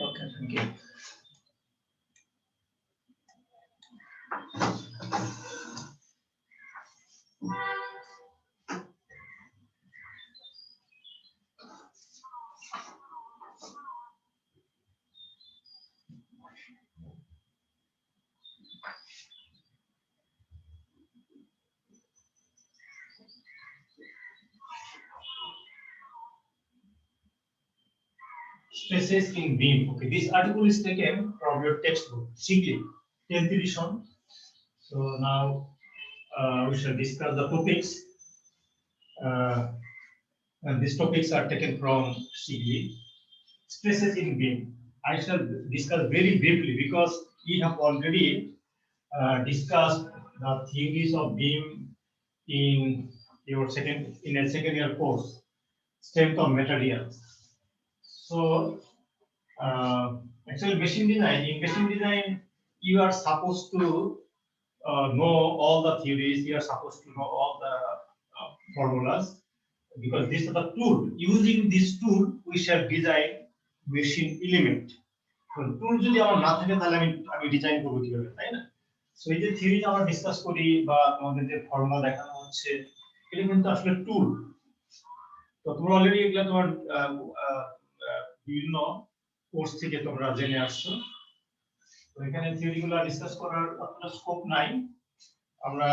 Okay, thank you. Stresses in beam. Okay, this article is taken from your textbook, Shigley, 10th edition. So now we shall discuss the topics. And these topics are taken from Shigley. Stresses in beam. I shall discuss very briefly because we have already discussed the theories of beam in a second year course, strength of materials. So actually, in machine design, you are supposed to know all the theories. You are supposed to know all the formulas, because this is the tool. Using this tool, we shall design machine element. টুল যদি আমার না থাকে তাহলে আমি design করব কিভাবে, তাই না? সো এই যে থিওরি আমরা ডিসকাস করি বা তোমাদের যে ফর্মুলা দেখানো হচ্ছে, এটা কিন্তু আসলে টুল। তো তোমরা অলরেডি এগুলা তোমার বিভিন্ন কোর্স থেকে তোমরা জেনে আসছো। তো এখানে থিওরিগুলো ডিসকাস করার অতটা স্কোপ নাই, আমরা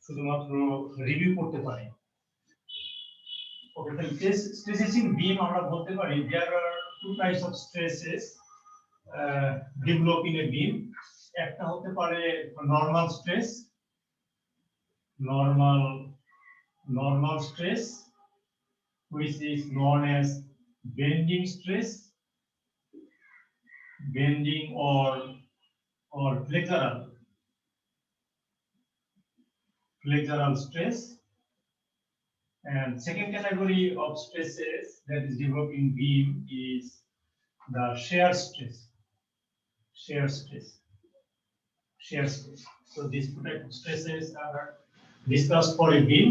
শুধুমাত্র রিভিউ করতে পারি। ওকে, তাহলে stresses in beam আমরা বলতে পারি there are two types of stresses develop in a beam. একটা হতে পারে normal stress, normal stress which is known as bending stress, bending or flexural stress. And second category of stresses that is developed in beam is the shear stress. So these two types of stresses are discussed for a beam.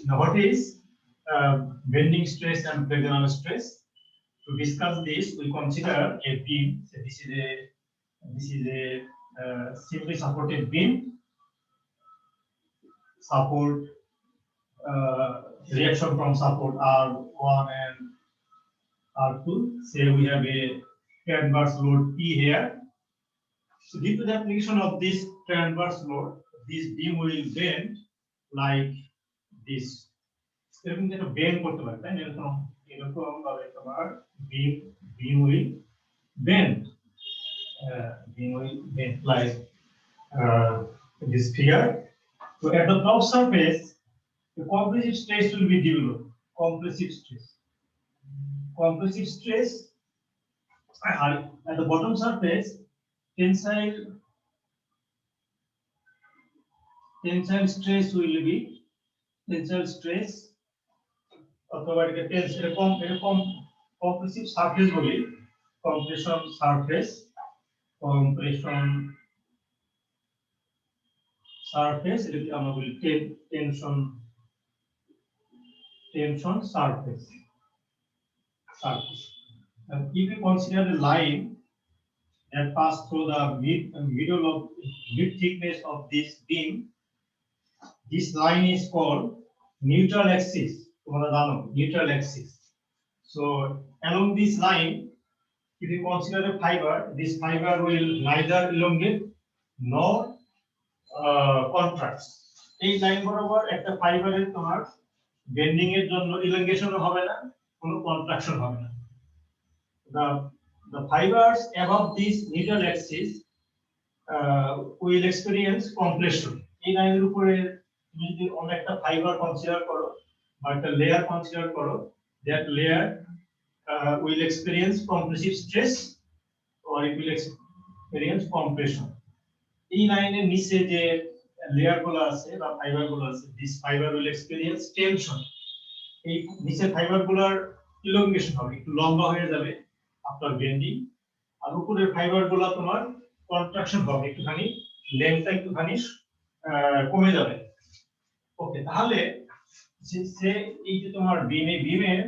Now, what is bending stress and flexural stress? To discuss this, we consider a beam. So this is a simply supported beam. Support reaction from support R1 and R2. Say we have a transverse load P here. So due to the application of this transverse load, this beam will bend like this. এরকম একটা bend করতে পারে, তাই না? এরকম ভাবে তোমার beam will bend. Beam will bend like this figure. So at the top surface, the compressive stress will be developed. Compressive stress. At the bottom surface, tensile stress will be অথবা এটাকে এরকম compressive surface বলি, compression surface, এটাকে আমরা বলি tension surface. And if you consider the line that pass through the mid thickness of this beam, this line is called neutral axis. Neutral axis. So along this line, if you consider a fiber, this fiber will neither elongate nor contract. এই line বরাবর একটা ফাইবারের তোমার bending এর জন্য elongation হবে না, কোনো কন্ট্রাকশন হবে না। The fibers above this neutral axis will experience compression. এই লাইনের উপরে তুমি যদি অন্য একটা ফাইবার কনসিডার করো বা একটা লেয়ার কনসিডার করো, that layer will experience compressive stress or it will experience compression. এই লাইনের নিচে যে লেয়ার গুলো আছে বা ফাইবার গুলো আছে, this fiber will experience tension. এই নিচের ফাইবার গুলোর elongation হবে, একটু লম্বা হয়ে যাবে after bending, আর উপরের ফাইবার গুলো তোমার কন্ট্রাকশন হবে, একটুখানি লেন্থটা একটুখানি কমে যাবে। ওকে, তাহলে যে এই যে তোমার বিমের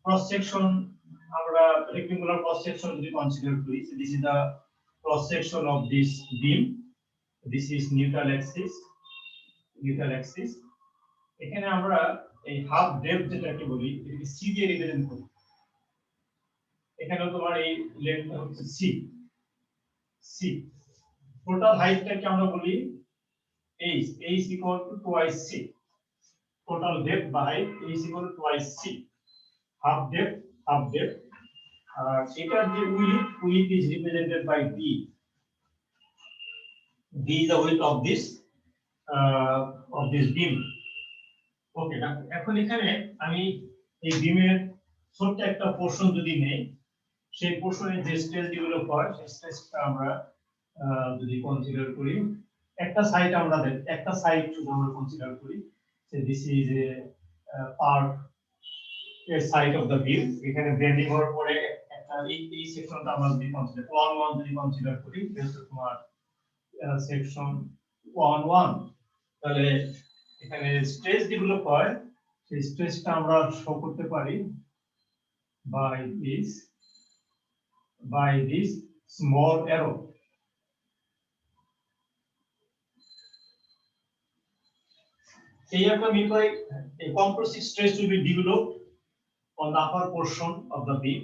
ক্রস সেকশন আমরা rectangular cross section যদি consider করি, so this is the cross section of this beam, this is neutral axis, এখানে আমরা এই হাফ ডেপথ যেটাকে বলি এটাকে সি দিয়ে রিপ্রেজেন্ট করি। এখানে তোমার এই লেন্থ হচ্ছে সি, টোটাল হাইটটাকে আমরা বলি h equal to twice c, total depth by h equal to twice c, half depth, আর এটার যে width is represented by d is the width of this beam. ওকে, এখন এখানে আমি এই বিমের ছোট্ট একটা পোরশন যদি নেই, সেই পোরশনে যে স্ট্রেস ডেভেলপ হয় সেই স্ট্রেসটা আমরা যদি কনসিডার করি, একটা সাইড শুধু আমরা কনসিডার করি, say this is a part a side of the beam. এখানে বেন্ডিং হওয়ার পরে একটা এই সেকশনটা আমরা যদি কনসিডার করি, যেহেতু তোমার সেকশন 1 তাহলে এখানে স্ট্রেস ডেভেলপ হয়, সেই স্ট্রেসটা আমরা শো করতে পারি by this small arrow. Here a composite stress will be developed on the upper portion of the beam.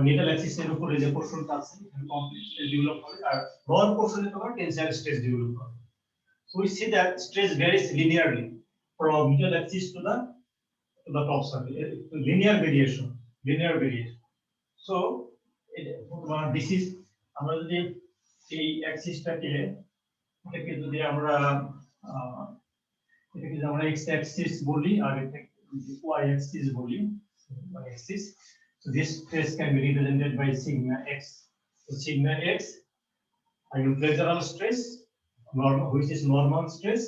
Needle axis এর উপরে যে পোরশনটা আছে এখানে কমপ্লিট স্ট্রেস ডেভেলপ করে, আর লোয়ার পোরশনে তোমার টেনসাইল স্ট্রেস ডেভেলপ করে। So we see that stress varies linearly from needle axis to the top surface, linear variation. So this is আমরা যদি এই অ্যাক্সিসটাকে যদি আমরা x axis বলি আর এটাকে y axis বলি, so this stress can be represented by sigma x. So sigma x flexural stress, which is normal stress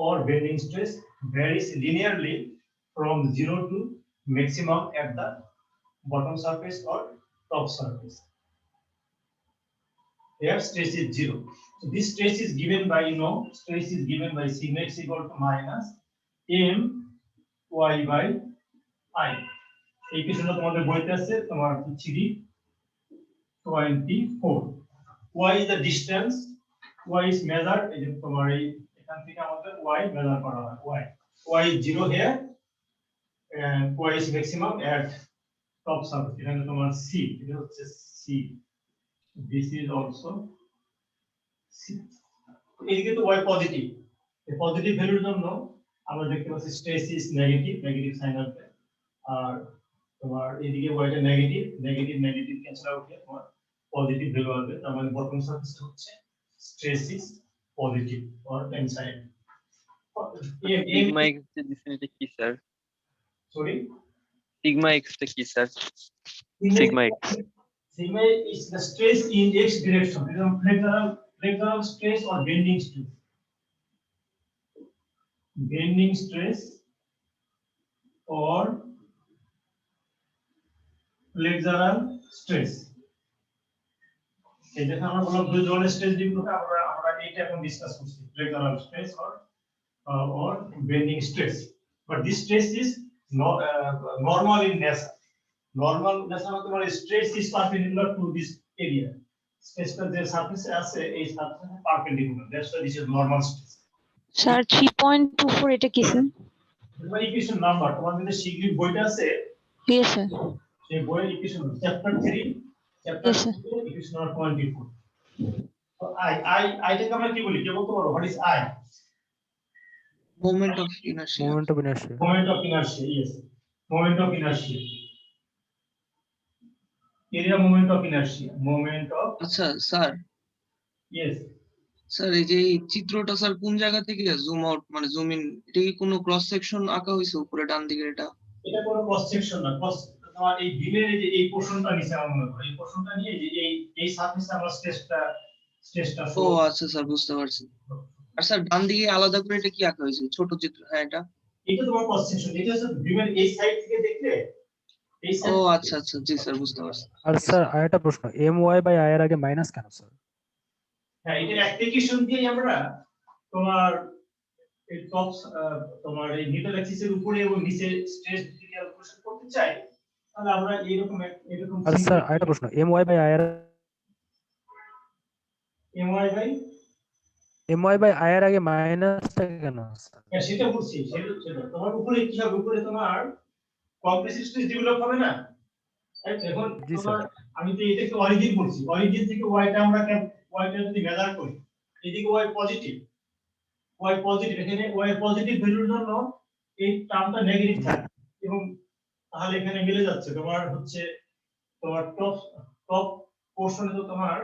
or bending stress, varies linearly from 0 to maximum at the bottom surface or top surface. Here stress is 0. So this stress is given by sigma x equal to minus m y by I. এই কিছুটা তোমাদের বইতে আছে, তোমার 324. Y is the distance, y is measured, এই যে তোমার এই এখান থেকে আমাদের y মেজার করা হয়, y is 0 here and y is maximum at top surface. এখানে তোমার c, এটা হচ্ছে c, this is also c. এদিকে তো y পজিটিভ, এই পজিটিভ ভ্যালুর জন্য আমরা দেখতে পাচ্ছি স্ট্রেস ইজ নেগেটিভ সাইন আসবে, আর তোমার এদিকে yটা নেগেটিভ ক্যান্সেল আউট হয়ে তোমার পজিটিভ ভ্যালু আসবে, তার মানে বটম সারফেস হচ্ছে stress is positive or tensile. Sigma x এর ডিফিনিশন কি স্যার? সরি, সিগমা x টা কি sir? Sigma is the stress in x direction, flexural stress or bending stress or flexural stress. এই যে আমরা বললাম দুই ধরনের স্ট্রেস ডেভেলপ হয়, আমরা এটা এখন ডিসকাস করছি, flexural stress or bending stress. But this stress is not normal in nature. Normal nature তোমার stress is perpendicular to this area. Stressটা যে সারফেসে আছে এই সারফেসে perpendicular. That's why this is normal stress. Sir 3.24 এটা কি স্যার? তোমার ইকুয়েশন নাম্বার তোমার মধ্যে শিগগির বইটা আছে? Yes sir. সেই বইয়ের ইকুয়েশন চ্যাপ্টার 3 ইকুয়েশন নাম্বার 24. তো I থেকে আমরা কি বলি? কে বলতে পারো? What is I? Moment of inertia. Yes. Moment of inertia. Area moment of inertia. আচ্ছা স্যার, Yes. স্যার এই যে এই চিত্রটা স্যার কোন জায়গা থেকে জুম আউট মানে জুম ইন, এটা কি কোনো ক্রস সেকশন আঁকা হয়েছে উপরে ডান দিকে? এটা কোনো ক্রস সেকশন না, তোমার এই বিমের এই যে এই পোরশনটা নিচে আমরা মনে করি, এই পোরশনটা নিয়ে এই সারফেসে আমরা স্ট্রেসটা ও আচ্ছা স্যার, বুঝতে পারছি। আর স্যার ডান দিকে আলাদা করে এটা কি আঁকা হয়েছে ছোট চিত্র? হ্যাঁ এটা তোমার ক্রস সেকশন, এটা হচ্ছে বিমের এই সাইড থেকে দেখলে এই সাইড। ও আচ্ছা জি স্যার, বুঝতে পারছি। আর স্যার আরেকটা প্রশ্ন, my বাই i এর আগে মাইনাস কেন স্যার? হ্যাঁ, এটা অ্যাপ্লিকেশন দিয়ে আমরা তোমার এই টপ তোমার এই নিডল অ্যাক্সিসের উপরে এবং নিচে স্ট্রেস যদি ক্যালকুলেশন করতে চাই, তাহলে আমরা এরকম এরকম আর স্যার আরেকটা প্রশ্ন, my by I my by এর আগে মাইনাসটা কেন স্যার? হ্যাঁ সেটা বলছি, সেটা তোমার উপরে কি হবে, উপরে তোমার কমপ্রেসিভ স্ট্রেস ডেভেলপ হবে না। এখন জি তোমার স্যার। আমি তো এটাকে অরিজিন বলছি, অরিজিন থেকে ওয়াইটা আমরা ওয়াইটা যদি মেজার করি, এদিকে ওয়াই পজিটিভ, এখানে ওয়াই পজিটিভ ভ্যালুর জন্য এই টার্মটা নেগেটিভ থাকে, এবং তাহলে এখানে মিলে যাচ্ছে তোমার হচ্ছে তোমার টপ পোরশনে তো তোমার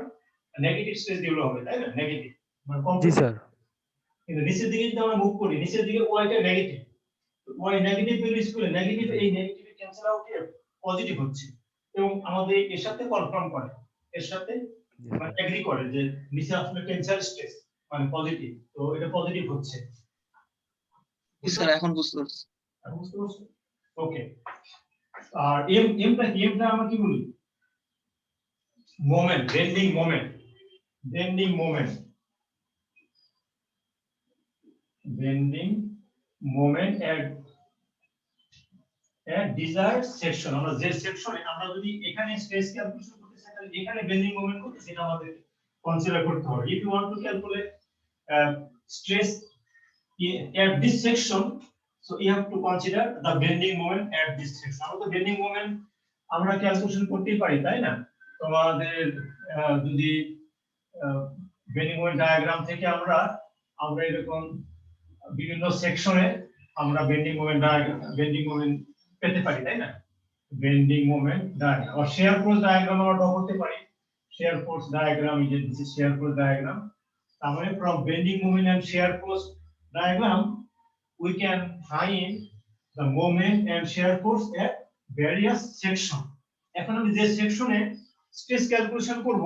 নেগেটিভ স্ট্রেস ডেভেলপ হবে, তাই না? নেগেটিভ মানে জি কমপ্রেসিভ। স্যার। কিন্তু নিচের দিকে যদি আমরা মুভ করি, নিচের দিকে ওয়াইটা নেগেটিভ, ওয়াই নেগেটিভ ভ্যালু স্কুলে নেগেটিভ, এই নেগেটিভ ক্যান্সেল আউট হয়ে পজিটিভ হচ্ছে, এবং আমাদের এর সাথে কনফার্ম করে, এর সাথে মানে এগ্রি করে যে নিচে আসলে টেনসাইল স্ট্রেস মানে পজিটিভ, তো এটা পজিটিভ হচ্ছে। স্যার এখন বুঝতে পারছি। বুঝতে পারছো? ওকে। আর এমটা কি, এমটা আমরা কি বলি? Moment, bending moment, bending moment, bending moment at desired section. আমরা যে সেকশনে আমরা যদি এখানে স্ট্রেস ক্যালকুলেশন করতে চাই, তাহলে এখানে বেন্ডিং মোমেন্ট করতে, সেটা আমাদের কনসিডার করতে হবে। If you want to calculate stress at this section, so you have to consider the bending moment at this section. আমরা তো bending moment আমরা ক্যালকুলেশন করতেই পারি, তাই না? তোমাদের যদি বেন্ডিং মোমেন্ট ডায়াগ্রাম থেকে আমরা এরকম বিভিন্ন সেকশনে আমরা বেন্ডিং মোমেন্ট পেতে পারি, তাই না? বেন্ডিং মোমেন্ট ডায়াগ্রাম আর শেয়ার ফোর্স ডায়াগ্রাম আমরা ড্র করতে পারি। শেয়ার ফোর্স ডায়াগ্রাম, এই যে this is share force diagram. তাহলে from bending moment and shear force diagram we can find the moment and shear force at various section. এখন আমি যে সেকশনে স্ট্রেস ক্যালকুলেশন করব,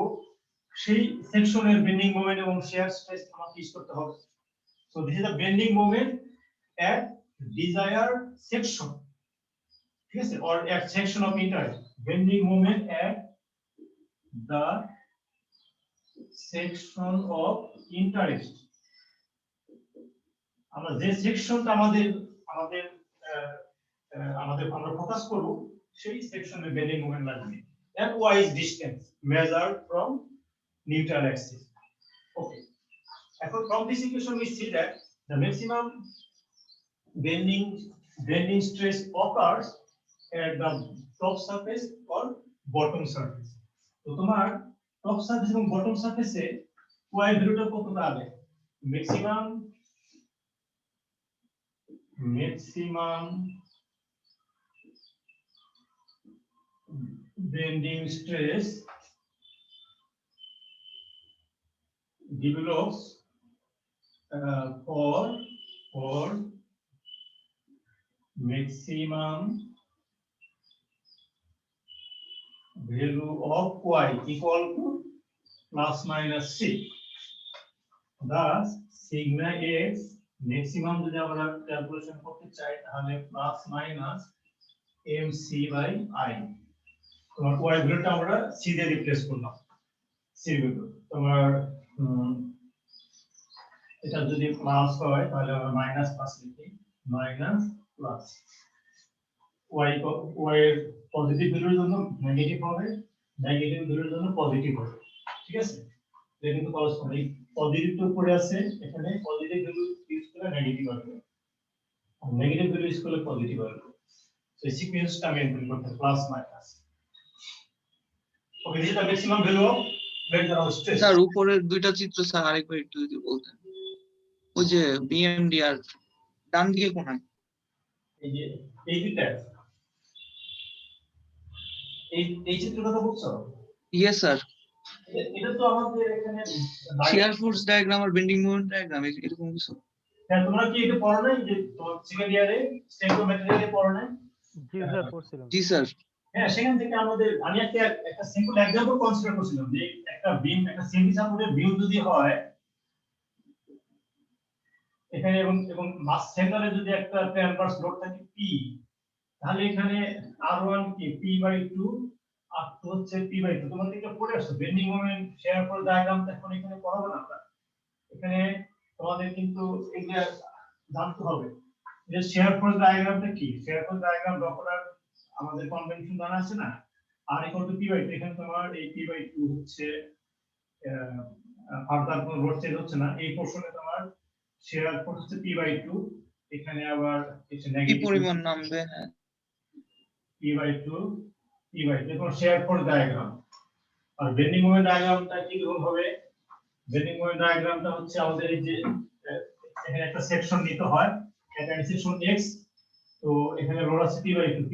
সেই সেকশনের বেন্ডিং মোমেন্ট এবং shear স্ট্রেস আমাকে ইউজ করতে হবে। So this is the bending moment at desired section, ঠিক আছে, or at section of interest. Bending moment at the section of interest, আমরা যে সেকশনটা আমাদের আমাদের আমাদের আমরা ফোকাস করব, সেই সেকশনে বেন্ডিং মোমেন্ট লাগবে at y is distance measured from neutral axis. Okay, এখন from this equation we see that the maximum bending stress occurs at the top surface or bottom surface. তো তোমার টপ সারফেস এবং bottom সারফেসে y ভ্যালুটা কতটা আগে? maximum bending stress develops for maximum value of y equal to plus minus c. Thus sigma x maximum যদি আমরা calculation করতে চাই, তাহলে plus minus mc by i। তোমার y ভ্যালুটা আমরা c দিয়ে রিপ্লেস করলাম, c ভ্যালু তোমার এটা যদি প্লাস হয় তাহলে আমরা মাইনাস প্লাস লিখি, মাইনাস প্লাস y এর পজিটিভ ভ্যালুর জন্য নেগেটিভ হবে, নেগেটিভ ভ্যালুর জন্য পজিটিভ হবে, ঠিক আছে? এটা কিন্তু করসপন্ডিং, পজিটিভটা উপরে আছে, এখানে পজিটিভ ভ্যালু ইউজ করে নেগেটিভ আসবে, নেগেটিভ ভ্যালু ইউজ করলে পজিটিভ আসবে। সো এই সিকোয়েন্সটা মেইনটেইন করতে plus minus. Okay, this is the maximum value of vector of stress. Sir উপরের দুইটা চিত্র স্যার আরেকবার একটু যদি বলতেন, ওই যে বিএমডি আর ডান দিকে কোনায় এই যে এই দুইটা, এই চিত্রের কথা বলছো? ইয়েস স্যার, এটা তো আমাদের এখানে শিয়ার ফোর্স ডায়াগ্রাম আর বেন্ডিং মোমেন্ট ডায়াগ্রাম এরকম কিছু। হ্যাঁ, তোমরা কি এটা পড়ো নাই যে তোমার সেকেন্ড ইয়ারে স্টেনোমেট্রিয়ালে পড়ো নাই? জি স্যার পড়ছিলাম। জি স্যার। হ্যাঁ, সেখান থেকে আমাদের আমি একটা সিম্পল एग्जांपल কনসিডার করছিলাম যে একটা বিম, একটা সেমি সাপোর্টেড বিম যদি হয় এখানে, এবং মাস সেন্টারে যদি একটা ট্রান্সভার্স লোড থাকে P, তাহলে এখানে R1 কি P/2 আর তো হচ্ছে P/2। তোমাদের এটা পড়ে আসছে bending moment share force diagram, এখন এখানে পড়াবো না আমরা। এখানে তোমাদের কিন্তু এটা জানতে হবে যে শেয়ার ফোর্স ডায়াগ্রামটা কি। শেয়ার ফোর্স ডায়াগ্রাম ড্র করার আমাদের কনভেনশন জানা আছে না, আর equal to P by two, এখানে তোমার এই পি বাই টু হচ্ছে ফার্দার কোনো লোড চেঞ্জ হচ্ছে না, এই পোর্শনে তোমার শেয়ার ফোর্স হচ্ছে পি বাই টু, এখানে আবার কিছু কি নেগেটিভ পরিমাণ নামবে? হ্যাঁ, পি বাই টু এখন শেয়ার ফোর্স ডায়াগ্রাম। আর বেন্ডিং মোমেন্ট ডায়াগ্রামটা কি রকম হবে? বেন্ডিং মোমেন্ট ডায়াগ্রামটা হচ্ছে আমাদের এই যে এখানে একটা সেকশন নিতে হয়, এটা সেকশন এক্স, তো এখানে লোড আছে P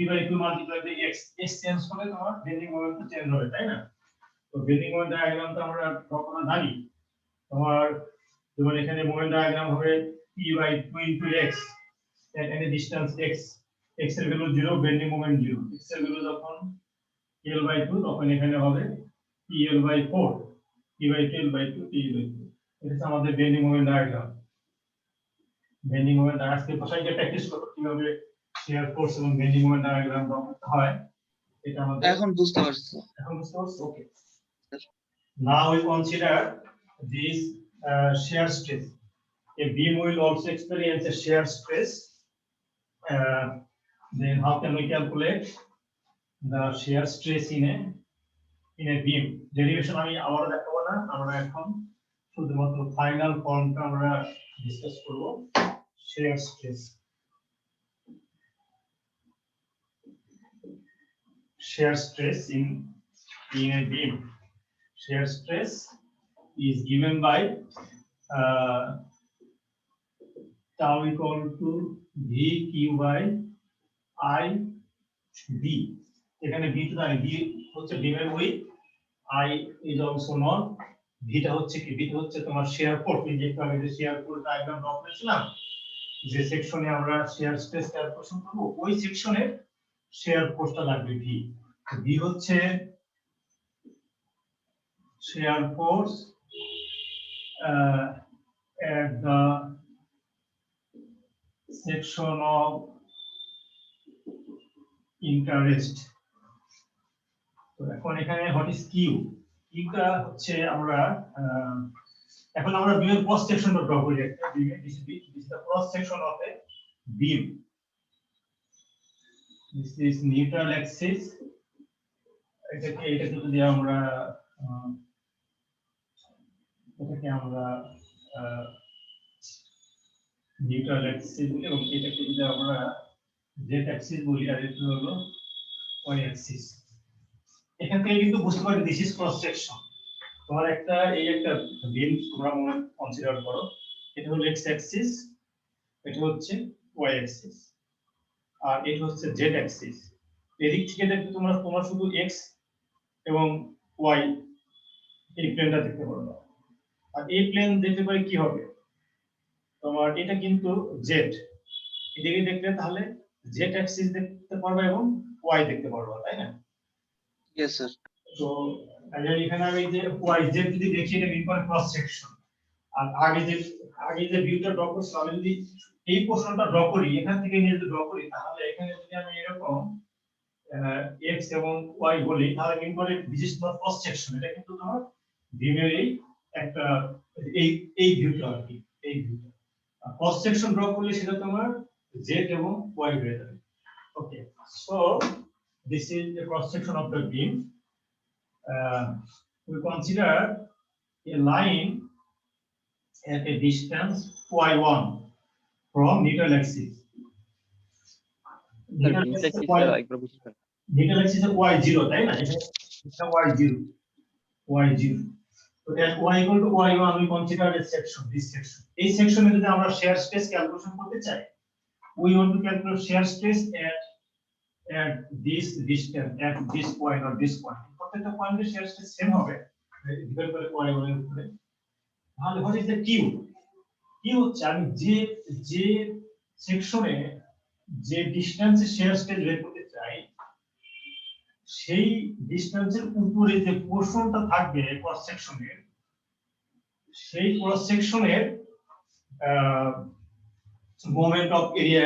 by two multiply by X, X change করলে তোমার বেন্ডিং মোমেন্টটা চেঞ্জ হবে, তাই না? তো বেন্ডিং মোমেন্ট ডায়াগ্রামটা আমরা কখনো জানি, তোমার যেমন এখানে মোমেন্ট ডায়াগ্রাম হবে P by two into X at any distance x, x এর ভ্যালু 0, বেন্ডিং মোমেন্ট 0, x এর ভ্যালু যখন l বাই 2 তখন এখানে হবে pl by 4, p by 2 l by 2, t by 2। এটা হচ্ছে আমাদের bending moment diagram. Bending moment ডায়াগ্রামকে ভাষায় প্র্যাকটিস করো কিভাবে শিয়ার ফোর্স এবং বেন্ডিং মোমেন্ট ডায়াগ্রাম ড্র করতে হয়, এটা আমাদের এখন বুঝতে পারছি। এখন বুঝতে পারছো? ওকে, now we consider this shear stress. A beam will also experience a shear stress. Then how can we calculate the shear stress in a beam? Derivation আমি আবার দেখাবো না, আমরা এখন শুধুমাত্র ফাইনাল ফর্মটা আমরা ডিসকাস করব। shear stress, shear stress in a beam. Shear stress is given by tau equal to VQ by I B. এখানে B টা জানি, B হচ্ছে বিমের with, I is also known, V টা হচ্ছে কি? V টা হচ্ছে তোমার শিয়ার ফোর্স। এই যে আমি যে শিয়ার ফোর্স ডায়াগ্রাম ড্র করেছিলাম, যে সেকশনে আমরা শিয়ার স্ট্রেস ক্যালকুলেশন করব, ওই সেকশনে শিয়ার ফোর্সটা লাগবে V। V হচ্ছে shear force at the section of interest। তো এখন এখানে হোয়াট ইজ কিউ? কিউটা হচ্ছে আমরা এখন আমরা বিমের ক্রস সেকশনটা ড্র করি। একটা বিমে this is the cross section of a beam, this is neutral axis. এটাকে যদি আমরা নিউট্রাল অ্যাক্সিস বলি, এবং এটাকে যদি আমরা জেড অ্যাক্সিস বলি, আর এটা হলো ওয়াই অ্যাক্সিস। এখান থেকে কিন্তু বুঝতে পারি দিস ইজ ক্রস সেকশন। তোমার একটা এই একটা বিম তোমরা মনে কনসিডার করো, এটা হলো এক্স অ্যাক্সিস, এটা হচ্ছে ওয়াই অ্যাক্সিস, আর এটা হচ্ছে জেড অ্যাক্সিস। এদিক থেকে দেখতে তোমরা শুধু এক্স এবং ওয়াই এই প্লেনটা দেখতে পারবে, আর এই প্লেন দেখতে পারি কি হবে, তোমার এটা কিন্তু জেড, এদিকে দেখলে তাহলে জেড অ্যাক্সিস দেখতে পারবে এবং ওয়াই দেখতে পারবে, তাই না? Yes sir. তো এখানে আমি যে ওয়াই জেড যদি দেখি, এটা মিন করে ক্রস সেকশন। আর আগে যে ভিউটা ড্র করছিলাম, আমি যদি এই পোর্শনটা ড্র করি, এখান থেকে নিয়ে যদি ড্র করি, তাহলে এখানে যদি আমি এরকম এক্স এবং ওয়াই বলি, তাহলে মিন করে বিশেষ করে ক্রস সেকশন। এটা কিন্তু তোমার বিমের এই একটা এই ভিউটা আর কি, এই ভিউটা। ক্রস সেকশন ড্র করলে সেটা তোমার জেড এবং ওয়াই হয়ে যাবে। ওকে, so this is the cross section of the beam. We consider a line at a distance y1 from neutral axis. Neutral axis is y0, তাই না? এটা y0. So at y equal to y1 we consider a section, this section. এই সেকশনে যদি আমরা shear stress calculation করতে চাই, we want to calculate shear stress at this distance, at this point or this point. প্রত্যেকটা পয়েন্টে shear stress same হবে, depend করে y1 এর উপরে। তাহলে what is the q? q হচ্ছে আমি যে সেকশনে যে ডিসটেন্সে shear stress বের করতে চাই, সেই ডিসটেন্সের উপরে যে পোরশনটা থাকবে ক্রস সেকশনের, সেই ক্রস সেকশনের মোমেন্ট অফ এরিয়া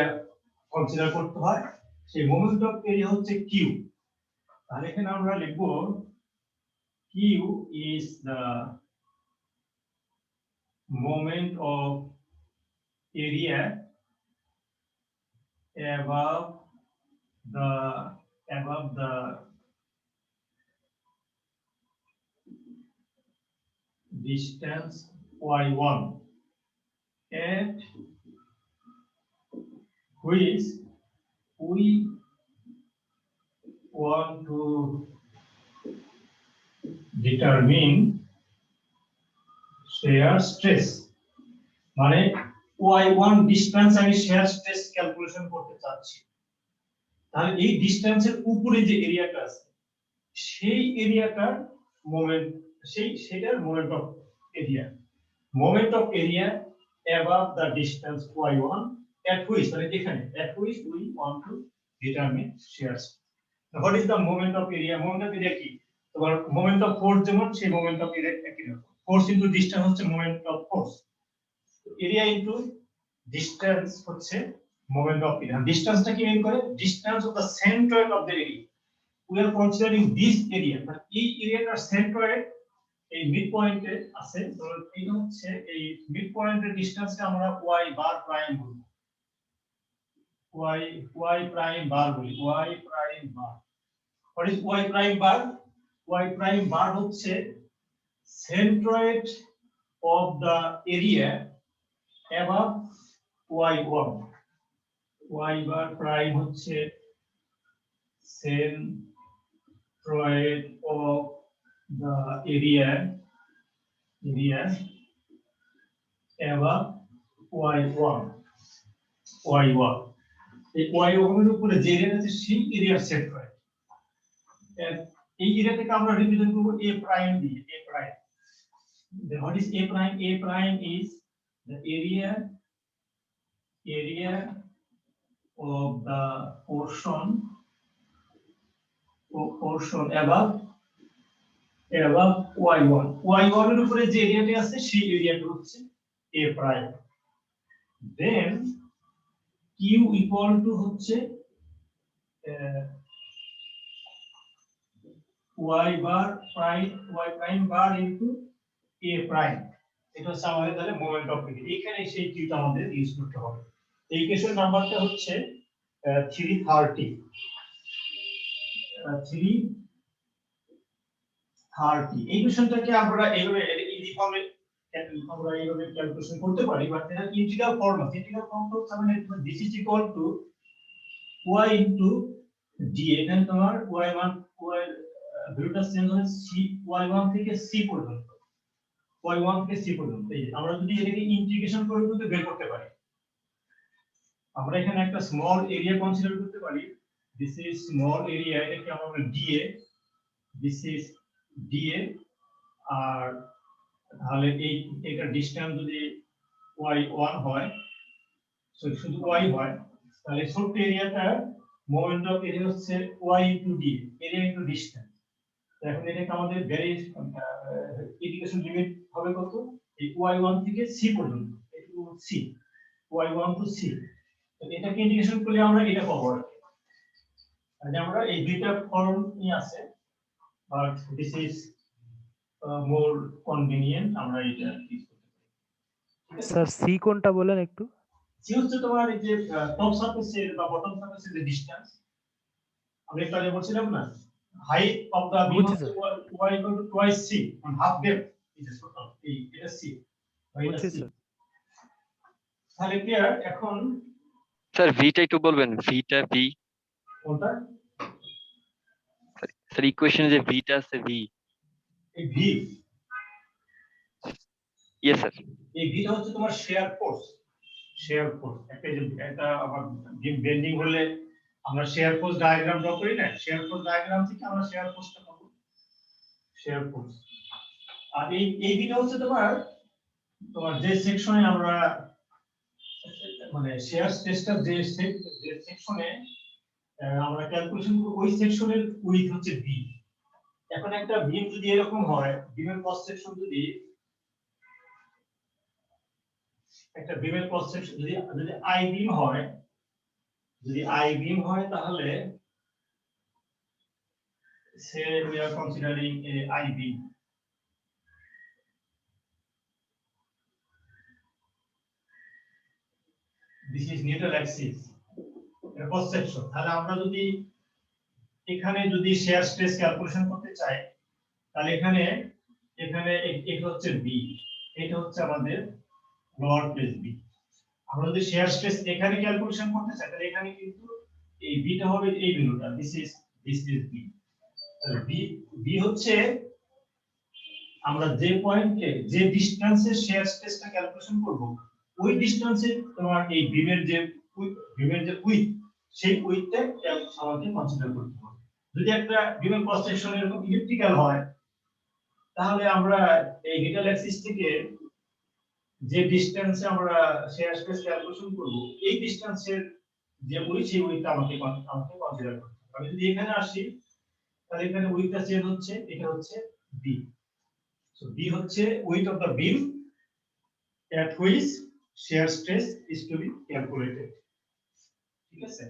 কনসিডার করতে হয়। সেই মোমেন্ট অফ এরিয়া হচ্ছে কিউ। তাহলে এখানে আমরা লিখব Q is the moment of area above the above the distance y1 at which we want to determine shear stress মানে y1 ডিসটেন্স আমি shear stress ক্যালকুলেশন করতে চাচ্ছি তাহলে এই ডিসটেন্সের উপরে যে এরিয়াটা আছে সেই এরিয়াটার মোমেন্ট সেটার moment of area above the distance y1 at which মানে এখানে at which we want to determine shear stress. Now, what is the moment of area? Moment of area কি তোমার moment of force যেমন সেই moment of area একই রকম force into distance হচ্ছে moment of force area into distance হচ্ছে moment of area distance টা কি মিন করে distance of the centroid of the area we are considering this area but এই এরিয়াটার centroid এই মিড পয়েন্টে আছে তো এই হচ্ছে এই মিড পয়েন্টের ডিসটেন্সটা আমরা y বার প্রাইম বলবো y prime bar বলি y prime bar what is y prime bar y prime bar হচ্ছে centroid of the area above y1 y bar prime হচ্ছে centroid of the area above y1 এই y1 এর উপরে যে area আছে সেই এরিয়ার সেন্ট্রয়েড এই এরিয়াটাকে আমরা রিপ্রেজেন্ট করব a প্রাইম দিয়ে a prime then what is a prime is the area of the portion above y1 এর উপরে যে এরিয়াটা আছে সেই এরিয়াটা হচ্ছে a prime then q equal to হচ্ছে y prime bar into a prime এটা হচ্ছে আমাদের তাহলে মোমেন্ট অফ এরিয়া এখানে সেই কিউটা আমাদের ইউজ করতে হবে এই ইকুয়েশন নাম্বারটা হচ্ছে 330 এই ইকুয়েশনটাকে আমরা এইভাবে ইজি ফর্মে আমরা এইভাবে ক্যালকুলেশন করতে পারি বাট এটা ইন্টিগ্রাল ফর্ম আছে ইন্টিগ্রাল ফর্ম তো মানে this is equal to y into d এখানে তোমার y1 y ভ্যালুটা চেঞ্জ হয় c y1 থেকে c পর্যন্ত y1 থেকে c পর্যন্ত এই আমরা যদি এটাকে ইন্টিগ্রেশন করে কিন্তু বের করতে পারি আমরা এখানে একটা স্মল এরিয়া কনসিডার করতে পারি দিস ইজ স্মল এরিয়া এটাকে আমরা বলি dA দিস ইজ dA আর তাহলে এটা ডিসটেন্স যদি y1 হয় শুধু y হয় তাহলে ছোট এরিয়াটা মোমেন্ট অফ এরিয়া হচ্ছে y into d area into distance এখন এটাকে আমাদের ইন্টিগ্রেশন লিমিট হবে কত এই y1 থেকে c পর্যন্ত এটুকু c y1 টু c তো এটাকে ইন্টিগ্রেশন করলে আমরা এটা পাবো আর আমরা এই দুইটা ফর্ম নিয়ে আছে but this is more convenient আমরা এটা ইউজ করতে পারি স্যার সি কোনটা বলেন একটু সি হচ্ছে তোমার এই যে টপ সারফেসের বা বটম সারফেসের যে ডিসটেন্স আমরা একটু আগে বলছিলাম না height of the beam বুঝছি, y equal to twice c on half depth is a total এই এটা c বুঝছি স্যার তাহলে ক্লিয়ার এখন স্যার ভিটা একটু বলবেন ভিটা ভি কোনটা স্যার ইকুয়েশনে যে ভিটা আছে ভি এই v ইয়েস স্যার এই v টা হচ্ছে তোমার শেয়ার ফোর্স একটা যে এটা আবার বিম বেন্ডিং হলে আমরা শেয়ার ফোর্স ডায়াগ্রাম ড্র করি না শেয়ার ফোর্স ডায়াগ্রাম থেকে আমরা শেয়ার ফোর্সটা পাবো শেয়ার ফোর্স আর এই v টা হচ্ছে তোমার যে সেকশনে আমরা মানে শেয়ার স্ট্রেসটা যে সেকশনে আমরা ক্যালকুলেশন করব ওই সেকশনের উইডথ হচ্ছে b এখন একটা বিম যদি এরকম হয় বিমের ক্রস সেকশন যদি একটা বিমের ক্রস সেকশন যদি আই বিম হয় তাহলে say we are considering a I beam this is neutral axis এর cross section তাহলে আমরা যদি এখানে যদি শেয়ার স্ট্রেস ক্যালকুলেশন করতে চাই তাহলে এখানে এখানে এটা হচ্ছে বি, এটা হচ্ছে আমাদের লোয়ার প্লেস বি। আমরা যদি শেয়ার স্ট্রেস এখানে ক্যালকুলেশন করতে চাই তাহলে এখানে কিন্তু এই বিটা হবে এই বিন্দুটা, দিস ইজ বি। তাহলে বি হচ্ছে আমরা যে পয়েন্টে যে ডিসটেন্সে শেয়ার স্ট্রেসটা ক্যালকুলেশন করব ওই ডিসটেন্সে তোমার এই বিমের যে উইথ সেই উইথটা আমাদের কনসিডার করতে হবে। যদি একটা বিমের ক্রস সেকশন এরকম ইলিপ্টিক্যাল হয় তাহলে আমরা এই নিউট্রাল অ্যাক্সিস থেকে যে ডিসটেন্সে আমরা শেয়ার স্ট্রেস ক্যালকুলেশন করব এই ডিসটেন্সের যে উইথ সেই উইথটা আমাকে কনসিডার করতে হবে। আমি যদি এখানে আসি তাহলে এখানে উইথটা চেঞ্জ হচ্ছে, এটা হচ্ছে বি। So B হচ্ছে weight of the beam at which shear stress is to be calculated. ঠিক আছে?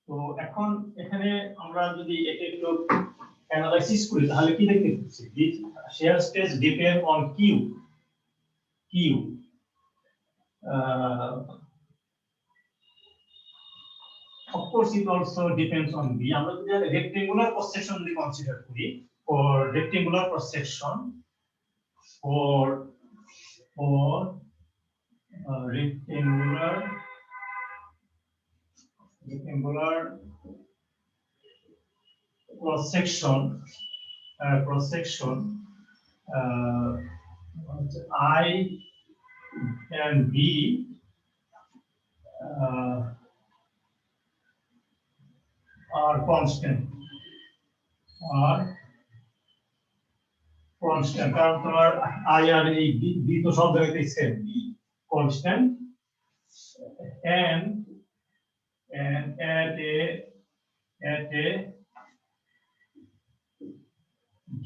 তো এখন এখানে আমরা যদি এটা একটু অ্যানালাইসিস করি তাহলে কি দেখতে পাচ্ছি? Shear stress depend on Q. Of course, it also depends on B. আমরা যদি rectangular cross section যদি consider করি, for rectangular cross section, for rectangular cross section, I and B are constant, কারণ তোমার I আর এই B তো সব জায়গাতেই same, constant, and at a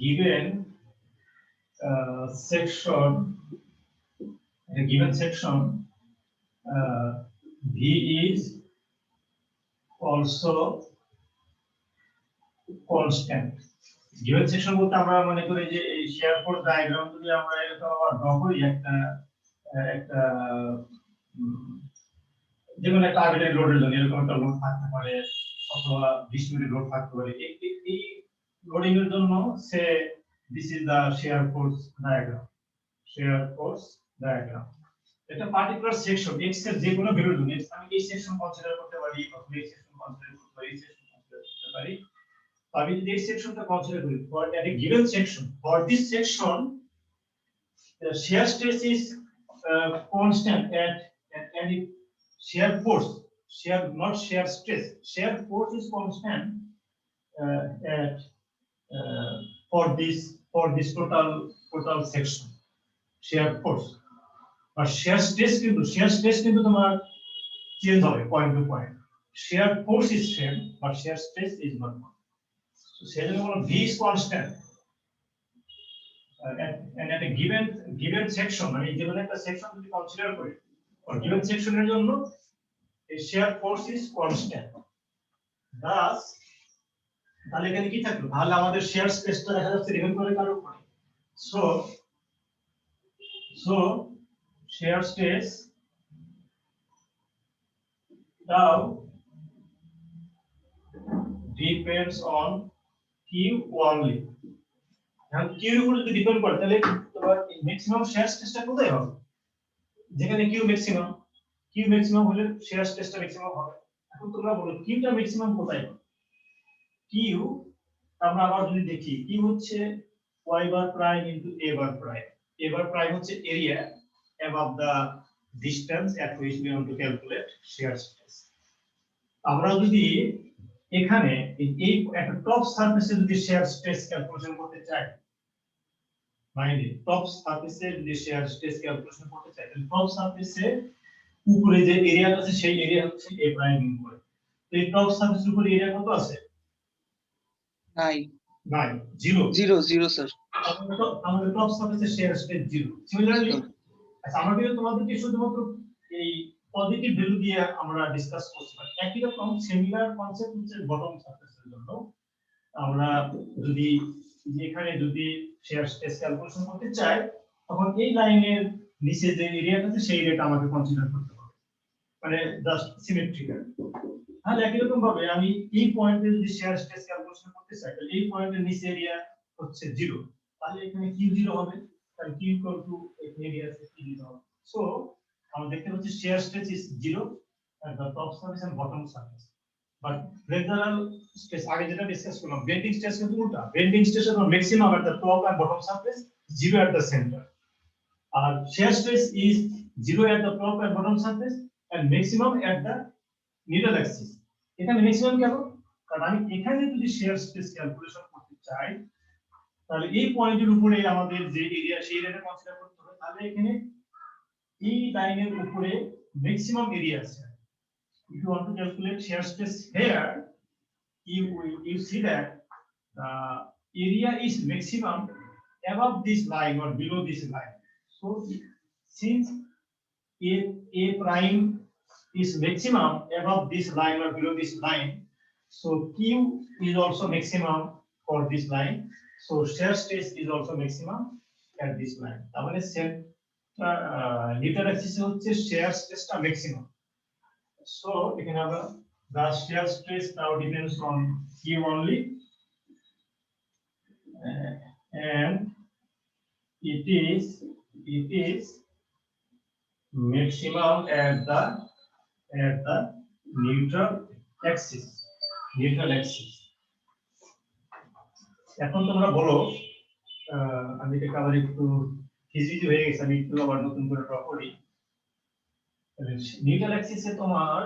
given section, V is also constant. Given section বলতে আমরা মনে করি যে এই শেয়ার ফোর্স ডায়াগ্রাম যদি আমরা এটা ড্র করি একটা যেমন একটা আর্বিট্রারি লোডের জন্য এরকম একটা লোড থাকতে পারে অথবা ডিস্ট্রিবিউটেড লোড থাকতে পারে। এই লোডিং এর জন্য so this is the shear force diagram. এটা পার্টিকুলার সেকশন x এর যে কোনো ভ্যালুর জন্য আমি এই সেকশন কনসিডার করতে পারি অথবা এই সেকশন কনসিডার করতে পারি, এই সেকশন কনসিডার করতে পারি। তো আমি যদি এই সেকশনটা কনসিডার করি for at a given section, for this section the shear stress is constant at any shear force, not shear stress, shear force is constant at for this total section shear force, but shear stress কিন্তু তোমার change হবে point to point. shear force is same but shear stress is not. So সেজন্য V is constant and at a given section, মানে যেমন একটা section যদি consider করি for given সেকশনের জন্য a shear force is constant. thus তাহলে এখানে কি থাকলো? তাহলে আমাদের shear stressটা দেখা যাচ্ছে ডিপেন্ড করে কার উপরে? so shear stress now depends on Q only. এখন Q এর উপর যদি ডিপেন্ড করে তাহলে তোমার ম্যাক্সিমাম শেয়ার স্ট্রেসটা কোথায় হবে? যেখানে Q ম্যাক্সিমাম হলে শেয়ার স্ট্রেসটা ম্যাক্সিমাম হবে। এখন তোমরা বলো Q টা ম্যাক্সিমাম কোথায় হবে? Q আমরা আবার যদি দেখি Q হচ্ছে y bar prime into a bar prime. a bar prime হচ্ছে area above the distance at which we want to calculate shear stress. আমরা যদি এখানে এই একটা টপ সারফেসে যদি শেয়ার স্ট্রেস ক্যালকুলেশন করতে চাই, মানে টপ সারফেসে যদি শেয়ার স্ট্রেস ক্যালকুলেশন করতে চাই তাহলে টপ সারফেসে উপরে যে এরিয়া আছে সেই এরিয়া হচ্ছে a প্রাইম উপরে। তো এই টপ সারফেসের উপরে এরিয়া কত আছে? নাই 0 স্যার। আমাদের টপ সারফেসে শেয়ার স্ট্রেস 0। সিমিলারলি আচ্ছা আমরা কিন্তু তোমাদেরকে শুধুমাত্র এই পজিটিভ ভ্যালু দিয়ে আমরা ডিসকাস করছি, একই রকম সিমিলার কনসেপ্ট হচ্ছে বটম সারফেসের জন্য। আমরা যদি এখানে যদি শেয়ার স্ট্রেস ক্যালকুলেশন করতে চাই তখন এই লাইনের নিচে যে এরিয়াটা আছে সেই এরিয়াটা আমাকে কনসিডার করতে হবে। মানে জাস্ট সিমেট্রিক্যাল। তাহলে একই রকম ভাবে আমি এই পয়েন্টে যদি শেয়ার স্ট্রেস ক্যালকুলেশন করতে চাই তাহলে এই পয়েন্টের নিচে এরিয়া হচ্ছে 0, তাহলে এখানে কি 0 হবে, তাহলে কি ইকুয়াল টু এরিয়া আছে কি 0 হবে। সো আমরা দেখতে পাচ্ছি share stress is 0 at the top surface and bottom surface, but lateral stress আগে যেটা ডিসকাস করলাম বেন্ডিং স্ট্রেস কিন্তু উল্টা, বেন্ডিং স্ট্রেস এর maximum at the top and bottom surface, 0 at the center, আর shear stress is 0 at the top and bottom surface and maximum at the needle axis। এখানে maximum কেন, কারণ আমি এখানে যদি shear stress ক্যালকুলেশন করতে চাই তাহলে এই পয়েন্টের উপরে আমাদের যে এরিয়া সেই এরিয়াটা কনসিডার করতে হবে, তাহলে এখানে এই লাইনের উপরে ম্যাক্সিমাম এরিয়া আছে। If you want to calculate shear stress here, you see that the area is maximum above this line or below this line. So since A prime is maximum above this line or below this line, so Q is also maximum for this line. So shear stress is also maximum at this line. তাহলে Newton অ্যাক্সিসে হচ্ছে shear stress টা maximum. So we can have the shear stress now depends on Q only, and it is maximum at the neutral axis. এখন তোমরা বলো, আমি এটা আবার একটু ফিজিক্যালি হয়ে গেছে, আমি একটু আবার নতুন করে ড্র করি। নিউট্রাল অ্যাক্সিসে তোমার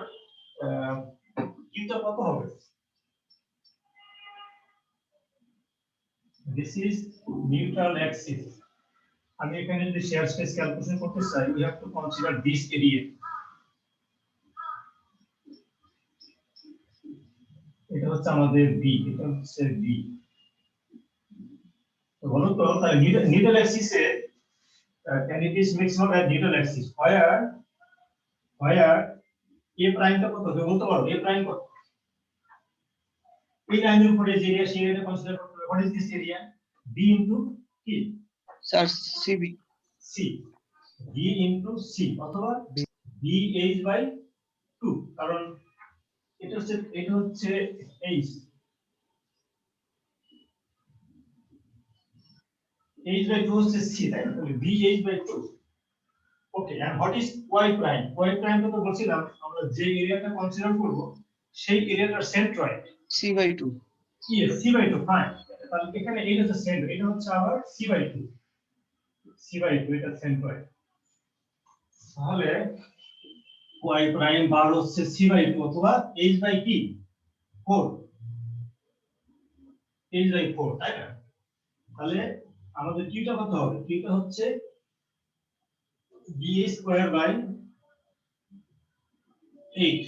কিউটা কত হবে? This is neutral Axis. আমি এখানে যদি শেয়ার স্ট্রেস ক্যালকুলেশন করতে চাই, we have to consider this area. এটা হচ্ছে আমাদের বি, এটা হচ্ছে বি। তো বলো তো তাহলে neutral অ্যাক্সিসে and it is maximum at neutral axis where a prime টা কত হবে বলতে পারো? a prime কত? এই লাইনের উপরে যে এরিয়া সেই এরিয়া কনসিডার করতে হবে। what is this area? b into কি sir CB c, b into c অথবা bh by 2, কারণ এটা হচ্ছে h by 2 হচ্ছে c, তাই না? তাহলে bh by 2। Okay, and what is y prime? y prime তো বলছিলাম আমরা যে এরিয়াটা কনসিডার করব সেই এরিয়াটার centroid C by 2। yes c by 2 fine. তাহলে এখানে এই হচ্ছে সেন্ট্রয়েড, এটা হচ্ছে আবার c by 2 এটা সেন্ট্রয়েড। তাহলে y prime বার হচ্ছে c by 2 অথবা h by কি 4, h by 4, তাই না? তাহলে আমাদের কিটা কত হবে? কিটা হচ্ছে bh স্কয়ার বাই 8,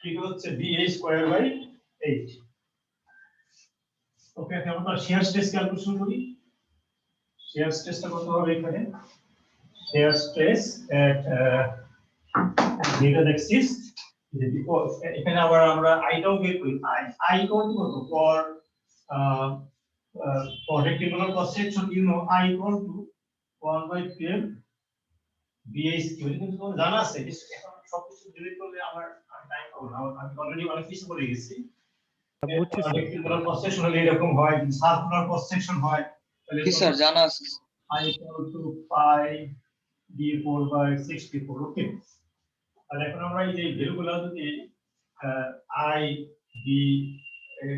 কিটা হচ্ছে bh স্কয়ার বাই 8। ওকে, এখন আমরা শেয়ার স্ট্রেস ক্যালকুলেশন করি। শেয়ার স্ট্রেসটা কত হবে এখানে? শেয়ার স্ট্রেস এট নিউটন অ্যাক্সিস, এখানে আবার আমরা আইটাও বের করি। আই ইকুয়াল টু কত? for rectangular cross section you know I equal to 1/12 bh cube, কিন্তু তোমার জানা আছে এখন সবকিছু ডিলিট করলে আমার টাইম পাবো না, আমি অলরেডি অনেক কিছু বলে গেছি। বুঝছি স্যার। rectangular cross section হলে এরকম হয়, সার্কুলার cross section হয়, তাহলে কি স্যার জানা আছে? I equal to pi d4/64। ওকে, তাহলে এখন আমরা এই যে ভ্যালুগুলো যদি I d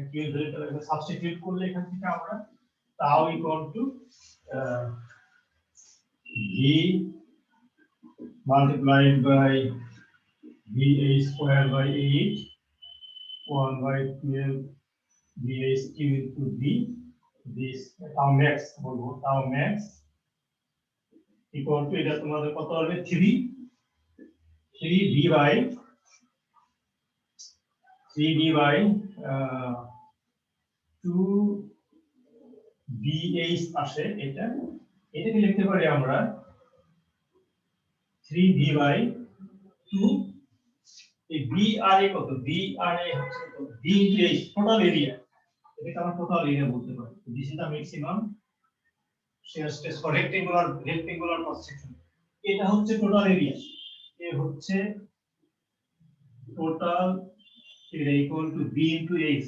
কিউ ভ্যালুটা সাবস্টিটিউট করলে এখান থেকে আমরা tau equal to v multiplied by bh square by 8 1/12 bh cube into d, this tau max বলবো, tau max equal to এটা তোমাদের কত হবে? 3 b by 2 bh আসে, এটাকে লিখতে পারি আমরা 3b by 2। এই b আর এ কত? b আর এ হচ্ছে কত? b into h total area, এটাকে আমরা টোটাল এরিয়া বলতে পারি। This is the maximum shear stress for rectangular cross section। এটা হচ্ছে টোটাল এরিয়া, এ হচ্ছে total is equal to b into x.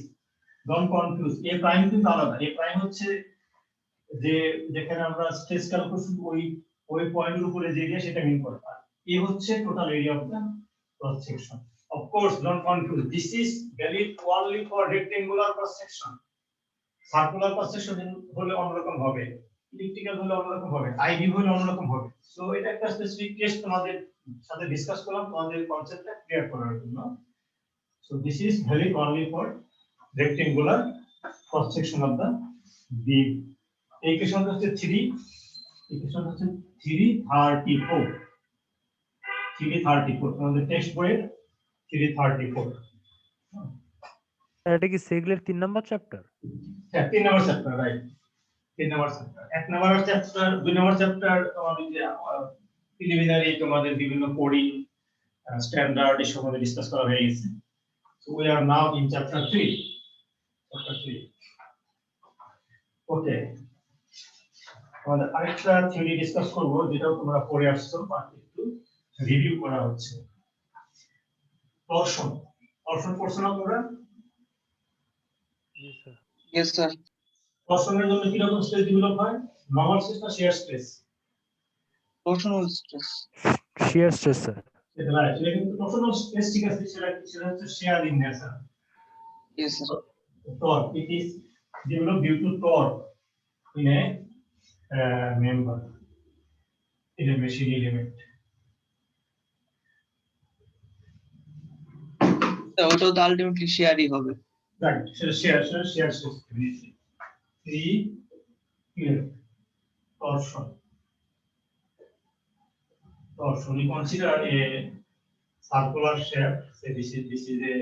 Don't confuse. A prime কিন্তু আলাদা। A prime হচ্ছে যে যেখানে আমরা স্ট্রেস ক্যালকুলেশন ওই পয়েন্টের উপরে যে এরিয়া সেটা মিন করে। A হচ্ছে total area of the cross section. Of course, don't confuse. This is valid only for rectangular cross section. Circular cross section হলে অন্যরকম হবে, ইলিপ্টিক্যাল হলে অন্যরকম হবে, আইভি হলে অন্যরকম হবে। সো এটা একটা স্পেসিফিক কেস তোমাদের সাথে ডিসকাস করলাম তোমাদের কনসেপ্টটা ক্লিয়ার করার জন্য। So this is valid only for rectangular cross section of the beam. এই কেসটা হচ্ছে 3, এই কেসটা হচ্ছে 334 তোমাদের টেক্সট বইয়ে 334। এটা কি সেগলের 3 নম্বর চ্যাপ্টার? হ্যাঁ 3 নম্বর চ্যাপ্টার, রাইট। 3 নম্বর চ্যাপ্টার, 1 নম্বর চ্যাপ্টার, 2 নম্বর চ্যাপ্টার তোমাদের যে প্রিলিমিনারি তোমাদের বিভিন্ন কোডিং স্ট্যান্ডার্ড এর সম্বন্ধে ডিসকাস করা হয়ে গেছে। So we are now in chapter 3। ওকে, আমাদের আরেকটা থিওরি ডিসকাস করব যেটাও তোমরা পড়ে আসছো বা একটু রিভিউ করা হচ্ছে। টরশন পড়ছো না তোমরা? জি স্যার। Yes sir. টরশনের জন্য কি রকম স্ট্রেস ডেভেলপ হয়? নরমাল স্ট্রেস না shear stress? Torsional stress. Shear stress sir. সেটা রাইট, এটা কিন্তু টরশনাল স্ট্রেস ঠিক আছে, সেটা হচ্ছে shear in nature. Yes sir. Torque, it is developed due to torque in a member, in a machine element. তো ওটাও তো আলটিমেটলি শেয়ারই হবে। Right, share stress. 3 here, torsion. We consider a circular shape. Say this is a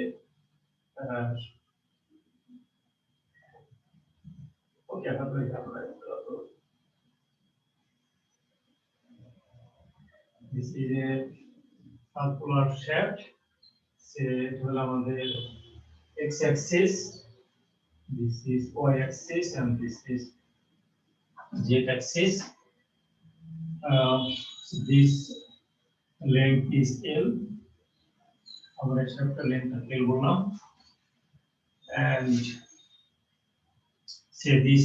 okay, this is a circular shape. Say ধরলাম আমাদের x axis, this is y axis, and this is z axis. This length is L. Our acceptor length is L বললাম, and say this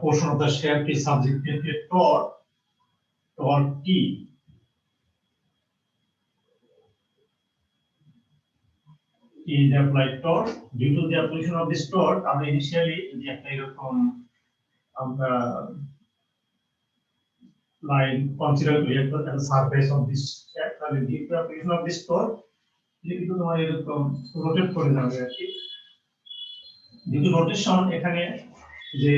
portion of the shaft is subjected to torque T. Is applied torque. Due to the application of this torque, আমরা initially যে একটা এরকম আমরা line consider to the surface of this shaft, and due to the application of this torque, এটা কিন্তু তোমার এরকম rotate করে যাবে আর কি। যেহেতু রোটেশন এখানে যে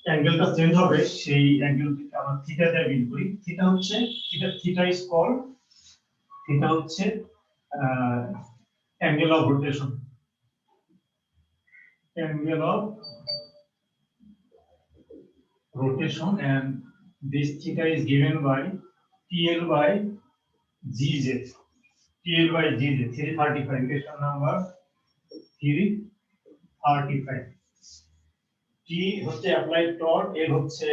অ্যাঙ্গেলটা চেঞ্জ হবে সেই অ্যাঙ্গেলটিকে আমরা থিটা দিয়ে মিন করি। থিটা হচ্ছে থিটা ইজ কল্ড, থিটা হচ্ছে angle of rotation, and this theta is given by TL by GZ. 335, question number 335. T হচ্ছে applied torque, L হচ্ছে